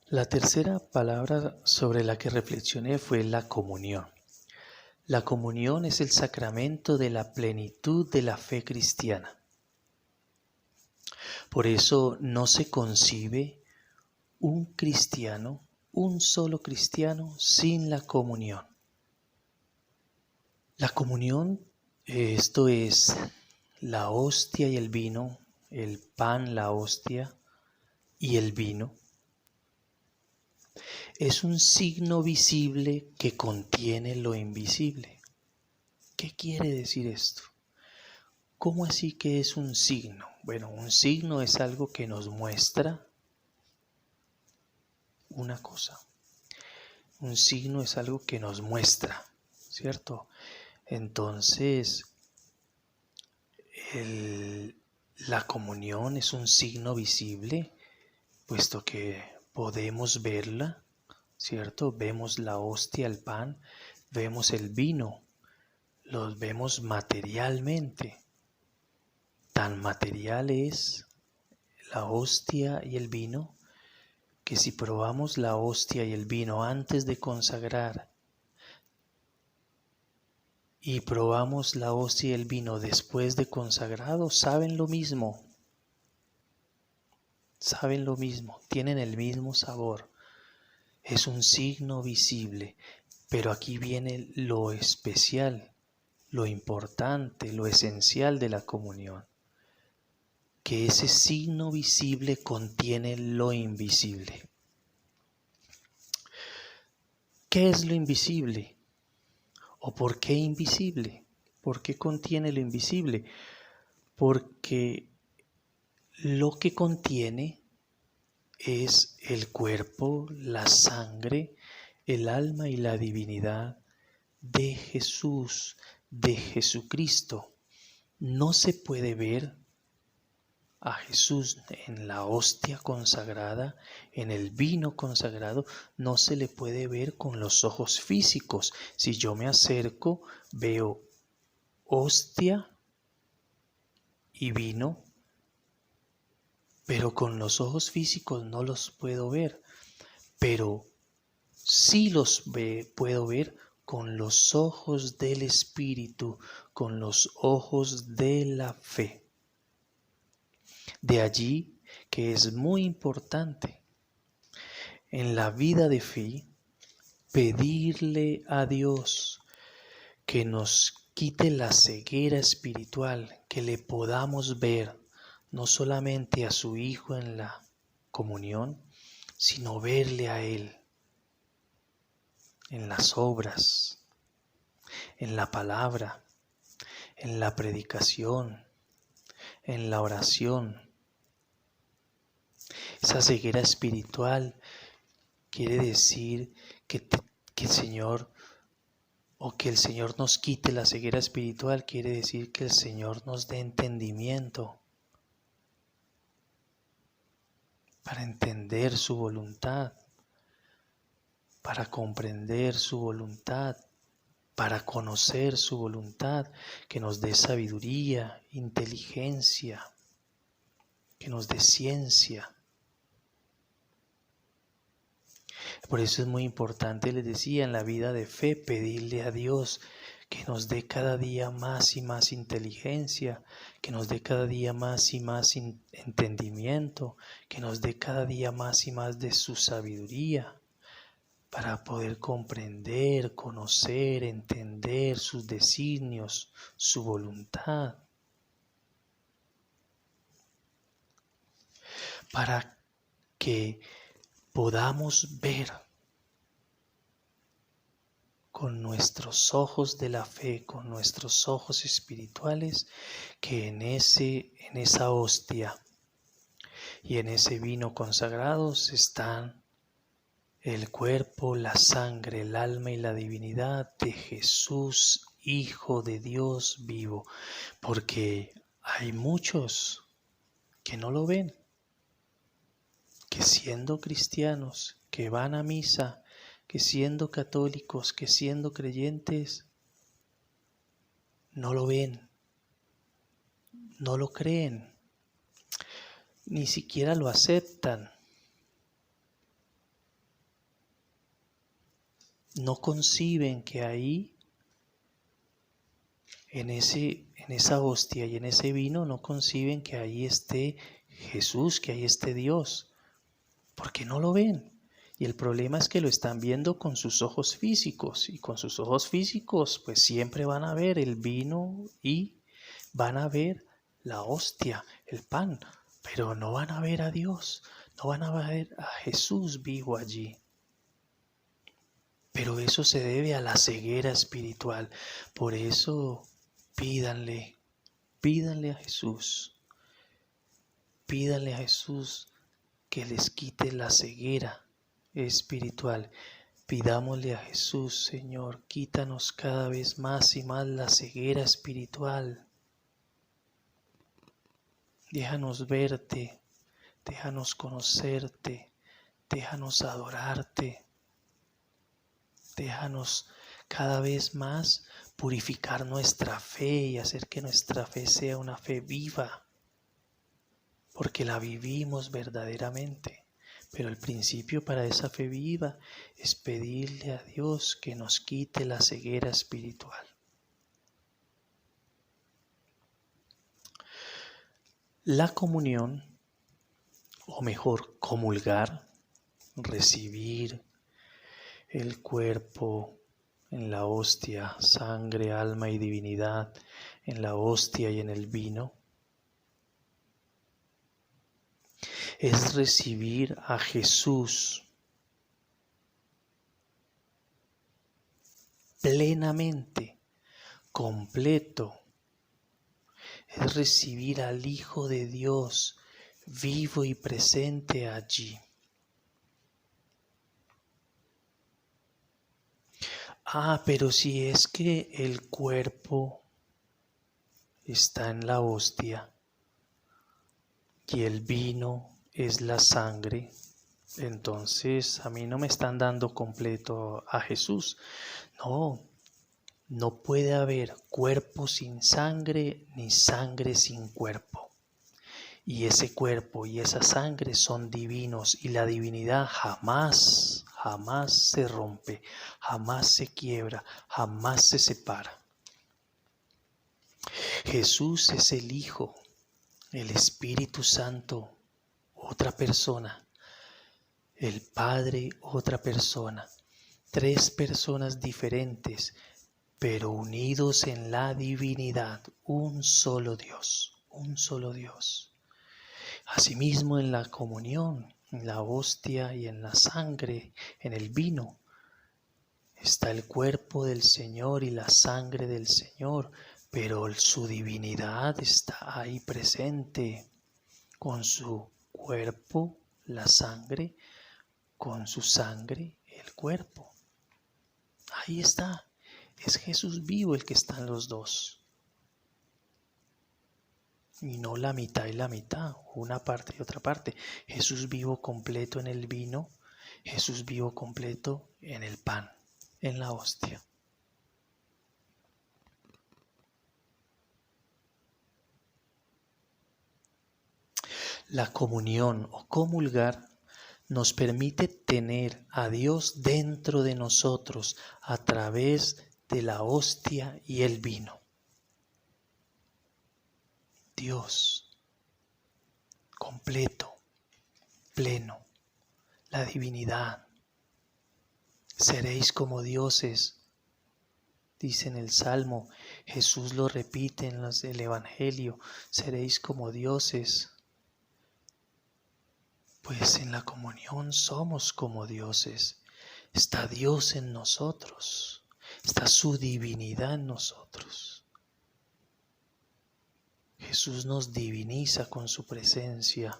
La tercera palabra sobre la que reflexioné fue la comunión. La comunión es el sacramento de la plenitud de la fe cristiana. Por eso no se concibe un cristiano, un solo cristiano, sin la comunión. La comunión, esto es la hostia y el vino, el pan, la hostia y el vino. Es un signo visible que contiene lo invisible. ¿Qué quiere decir esto? ¿Cómo así que es un signo? Bueno, un signo es algo que nos muestra una cosa. Un signo es algo que nos muestra, ¿cierto? Entonces, la comunión es un signo visible, puesto que podemos verla, ¿cierto? Vemos la hostia, el pan, vemos el vino, los vemos materialmente. Tan material es la hostia y el vino que si probamos la hostia y el vino antes de consagrar y probamos la hostia y el vino después de consagrado, saben lo mismo, tienen el mismo sabor. Es un signo visible, pero aquí viene lo especial, lo importante, lo esencial de la comunión, que ese signo visible contiene lo invisible. ¿Qué es lo invisible? ¿O por qué invisible? ¿Por qué contiene lo invisible? Porque lo que contiene es el cuerpo, la sangre, el alma y la divinidad de Jesús, de Jesucristo. No se puede ver a Jesús en la hostia consagrada, en el vino consagrado, no se le puede ver con los ojos físicos. Si yo me acerco, veo hostia y vino, pero con los ojos físicos no los puedo ver, pero sí los puedo ver con los ojos del Espíritu, con los ojos de la fe. De allí que es muy importante en la vida de fe pedirle a Dios que nos quite la ceguera espiritual, que le podamos ver no solamente a su Hijo en la comunión, sino verle a Él en las obras, en la palabra, en la predicación, en la oración. Esa ceguera espiritual quiere decir que el Señor, o que el Señor nos quite la ceguera espiritual, quiere decir que el Señor nos dé entendimiento para entender su voluntad, para comprender su voluntad, para conocer su voluntad, que nos dé sabiduría, inteligencia, que nos dé ciencia. Por eso es muy importante, les decía, en la vida de fe, pedirle a Dios que nos dé cada día más y más inteligencia, que nos dé cada día más y más entendimiento, que nos dé cada día más y más de su sabiduría, para poder comprender, conocer, entender sus designios, su voluntad, para que podamos ver con nuestros ojos de la fe, con nuestros ojos espirituales, que en esa hostia y en ese vino consagrados están el cuerpo, la sangre, el alma y la divinidad de Jesús, Hijo de Dios vivo, porque hay muchos que no lo ven, que siendo cristianos, que van a misa, que siendo católicos, que siendo creyentes, no lo ven, no lo creen, ni siquiera lo aceptan. no conciben que ahí, en esa hostia y en ese vino, no conciben que ahí esté Jesús, que ahí esté Dios, porque no lo ven. Y el problema es que lo están viendo con sus ojos físicos, y con sus ojos físicos pues siempre van a ver el vino y van a ver la hostia, el pan, pero no van a ver a Dios, no van a ver a Jesús vivo allí. Pero eso se debe a la ceguera espiritual. Por eso pídanle a Jesús, pídanle a Jesús que les quite la ceguera espiritual. Pidámosle a Jesús, Señor, quítanos cada vez más y más la ceguera espiritual. Déjanos verte, déjanos conocerte, déjanos adorarte, déjanos cada vez más purificar nuestra fe y hacer que nuestra fe sea una fe viva, porque la vivimos verdaderamente. Pero el principio para esa fe viva es pedirle a Dios que nos quite la ceguera espiritual. La comunión, o mejor, comulgar, recibir el cuerpo en la hostia, sangre, alma y divinidad, en la hostia y en el vino, es recibir a Jesús plenamente, completo. Es recibir al Hijo de Dios vivo y presente allí. Pero si es que el cuerpo está en la hostia y el vino es la sangre, entonces a mí no me están dando completo a Jesús. No puede haber cuerpo sin sangre ni sangre sin cuerpo. Y ese cuerpo y esa sangre son divinos, y la divinidad jamás se rompe, jamás se quiebra, jamás se separa. Jesús es el Hijo, el Espíritu Santo, otra persona, el Padre, otra persona, tres personas diferentes, pero unidos en la divinidad, un solo Dios, un solo Dios. Asimismo, en la comunión, en la hostia y en la sangre, en el vino, está el cuerpo del Señor y la sangre del Señor, pero su divinidad está ahí presente, con su cuerpo, la sangre, con su sangre, el cuerpo. Ahí está, es Jesús vivo el que está en los dos. Y no la mitad y la mitad, una parte y otra parte. Jesús vivo completo en el vino, Jesús vivo completo en el pan, en la hostia. La comunión o comulgar nos permite tener a Dios dentro de nosotros a través de la hostia y el vino. Dios completo, pleno, la divinidad. Seréis como dioses, dice en el Salmo, Jesús lo repite en el Evangelio, seréis como dioses. Pues en la comunión somos como dioses, está Dios en nosotros, está su divinidad en nosotros. Jesús nos diviniza con su presencia.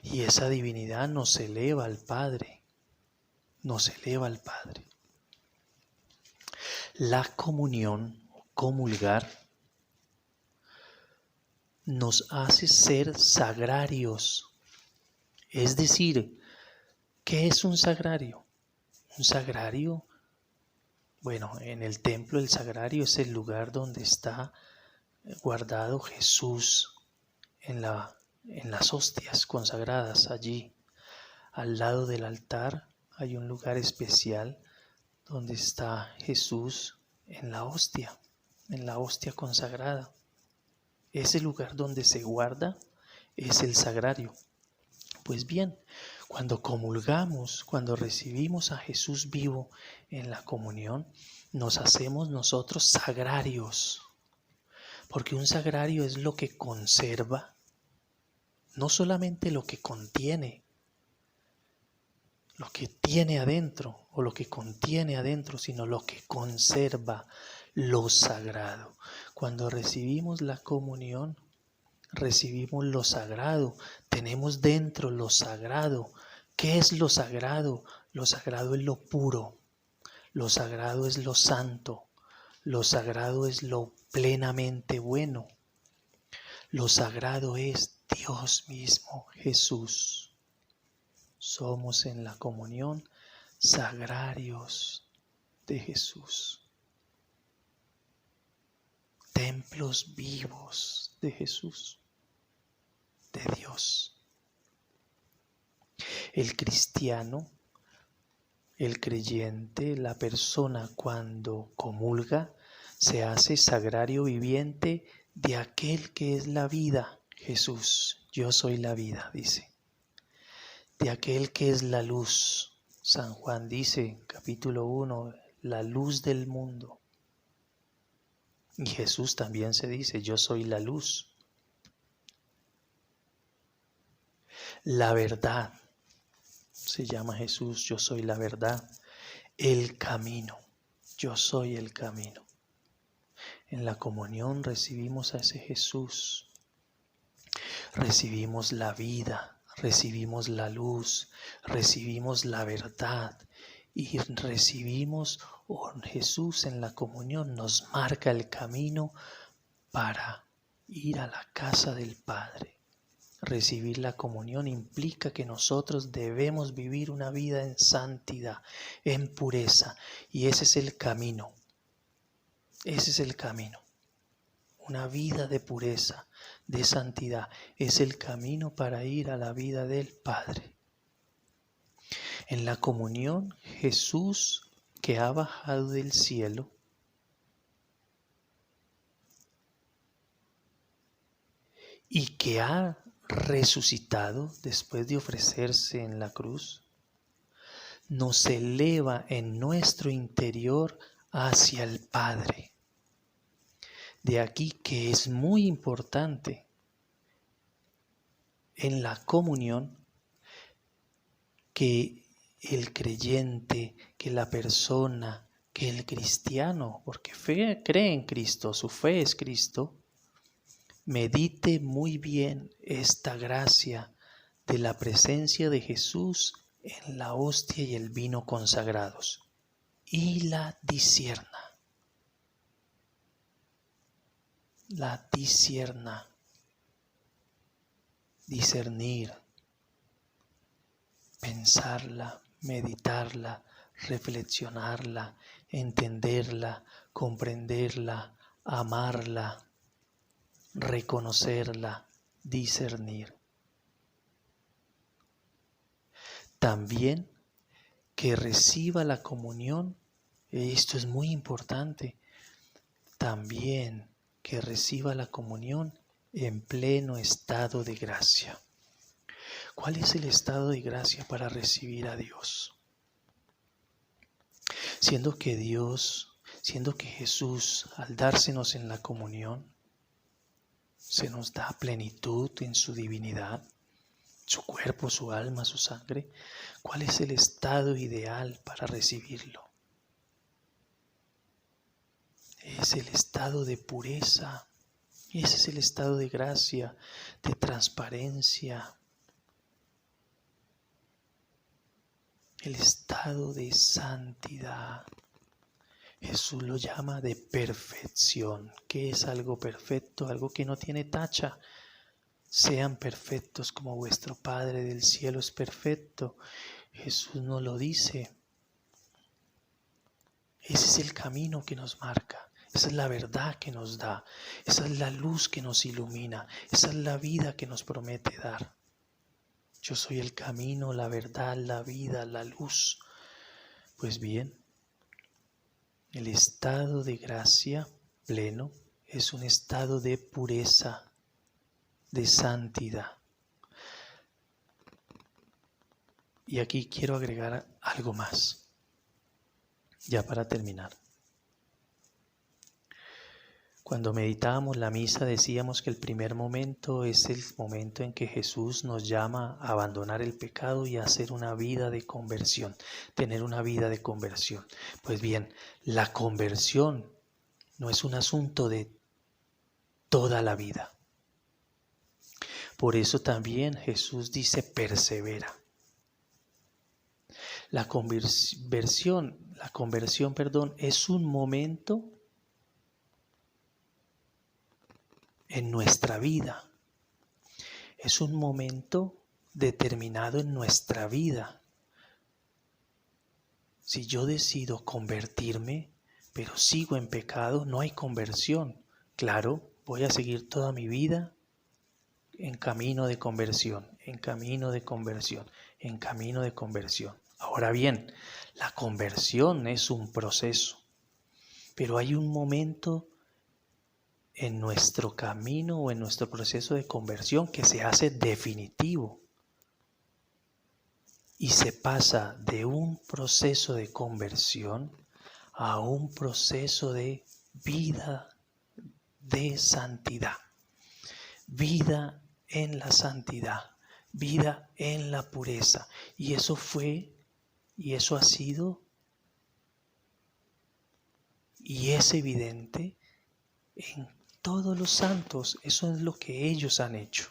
Y esa divinidad nos eleva al Padre, nos eleva al Padre. La comunión, comulgar, nos hace ser sagrarios. Es decir, ¿qué es un sagrario? Un sagrario, bueno, en el templo el sagrario es el lugar donde está guardado Jesús en las hostias consagradas allí. al lado del altar hay un lugar especial donde está Jesús en la hostia consagrada. Ese lugar donde se guarda es el sagrario. Pues bien, cuando comulgamos, cuando recibimos a Jesús vivo en la comunión, nos hacemos nosotros sagrarios. Porque un sagrario es lo que conserva, no solamente lo que contiene, lo que tiene adentro o lo que contiene adentro, sino lo que conserva lo sagrado. Cuando recibimos la comunión, recibimos lo sagrado, tenemos dentro lo sagrado. ¿Qué es lo sagrado? Lo sagrado es lo puro, lo sagrado es lo santo, lo sagrado es lo plenamente bueno. Lo sagrado es Dios mismo, Jesús. Somos en la comunión sagrarios de Jesús. Templos vivos de Jesús, de Dios. El cristiano, el creyente, la persona cuando comulga, se hace sagrario viviente de aquel que es la vida, Jesús. Yo soy la vida, dice. De aquel que es la luz. San Juan dice, capítulo 1, la luz del mundo. Y Jesús también se dice, yo soy la luz. La verdad, se llama Jesús, yo soy la verdad. El camino, yo soy el camino. En la comunión recibimos a ese Jesús. Recibimos la vida, recibimos la luz, recibimos la verdad y recibimos, Jesús en la comunión nos marca el camino para ir a la casa del Padre. Recibir la comunión implica que nosotros debemos vivir una vida en santidad, en pureza, y ese es el camino. Ese es el camino. Una vida de pureza, de santidad, es el camino para ir a la vida del Padre. En la comunión, Jesús, que ha bajado del cielo, y que ha resucitado después de ofrecerse en la cruz, nos eleva en nuestro interior hacia el Padre. De aquí que es muy importante en la comunión que el creyente, que la persona, que el cristiano, porque cree en Cristo, su fe es Cristo, medite muy bien esta gracia de la presencia de Jesús en la hostia y el vino consagrados y la discierna. La discierna, discernir, pensarla, meditarla, reflexionarla, entenderla, comprenderla, amarla, reconocerla, discernir. También que reciba la comunión, esto es muy importante, también que reciba la comunión en pleno estado de gracia. ¿Cuál es el estado de gracia para recibir a Dios? Siendo que Jesús, al dársenos en la comunión, se nos da plenitud en su divinidad, su cuerpo, su alma, su sangre. ¿Cuál es el estado ideal para recibirlo? Es el estado de pureza, ese es el estado de gracia, de transparencia, el estado de santidad. Jesús lo llama de perfección. ¿Qué es algo perfecto? Algo que no tiene tacha. Sean perfectos como vuestro Padre del cielo es perfecto. Jesús nos lo dice. Ese es el camino que nos marca. Esa es la verdad que nos da. Esa es la luz que nos ilumina. Esa es la vida que nos promete dar. Yo soy el camino, la verdad, la vida, la luz. Pues bien, el estado de gracia pleno es un estado de pureza, de santidad. Y aquí quiero agregar algo más, ya para terminar. Cuando meditábamos la misa decíamos que el primer momento es el momento en que Jesús nos llama a abandonar el pecado y a hacer una vida de conversión, tener una vida de conversión. Pues bien, la conversión no es un asunto de toda la vida. Por eso también Jesús dice persevera. La conversión, es un momento en nuestra vida. Es un momento determinado en nuestra vida. Si yo decido convertirme, pero sigo en pecado, no hay conversión. Claro, voy a seguir toda mi vida en camino de conversión, en camino de conversión, en camino de conversión. Ahora bien, la conversión es un proceso, pero hay un momento en nuestro camino o en nuestro proceso de conversión que se hace definitivo y se pasa de un proceso de conversión a un proceso de vida de santidad, vida en la santidad, vida en la pureza. Y eso fue, y eso ha sido, y es evidente en todos los santos. Eso es lo que ellos han hecho.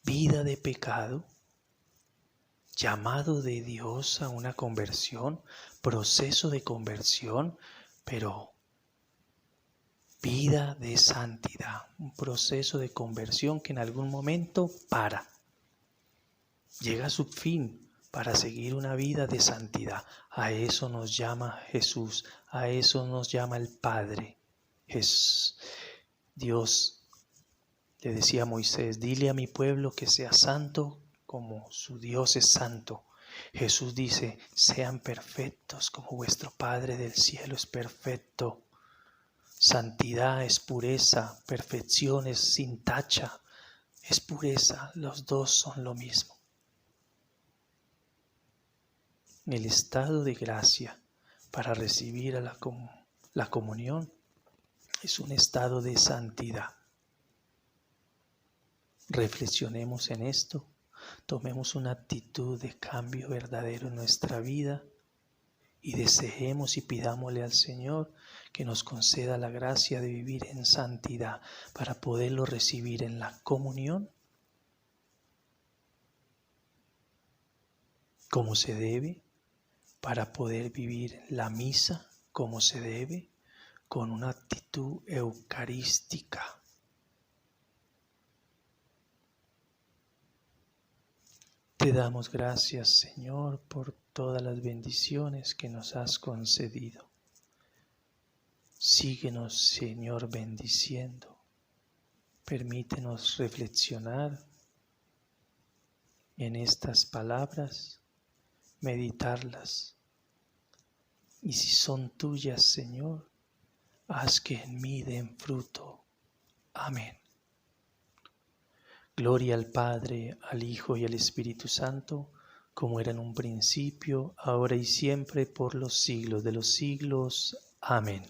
Vida de pecado, llamado de Dios a una conversión, proceso de conversión, pero vida de santidad, un proceso de conversión que en algún momento llega a su fin para seguir una vida de santidad. A eso nos llama Jesús, a eso nos llama el Padre. Dios le decía a Moisés, dile a mi pueblo que sea santo como su Dios es santo. Jesús dice, sean perfectos como vuestro Padre del cielo es perfecto. Santidad es pureza, perfección es sin tacha, es pureza, los dos son lo mismo. El estado de gracia para recibir a la comunión es un estado de santidad. Reflexionemos en esto, tomemos una actitud de cambio verdadero en nuestra vida y deseemos y pidámosle al Señor que nos conceda la gracia de vivir en santidad para poderlo recibir en la comunión como se debe, para poder vivir la misa como se debe, con una actitud eucarística. Te damos gracias, Señor, por todas las bendiciones que nos has concedido. Síguenos, Señor, bendiciendo. Permítenos reflexionar en estas palabras, meditarlas. Y si son tuyas, Señor, haz que en mí den fruto. Amén. Gloria al Padre, al Hijo y al Espíritu Santo, como era en un principio, ahora y siempre, por los siglos de los siglos. Amén.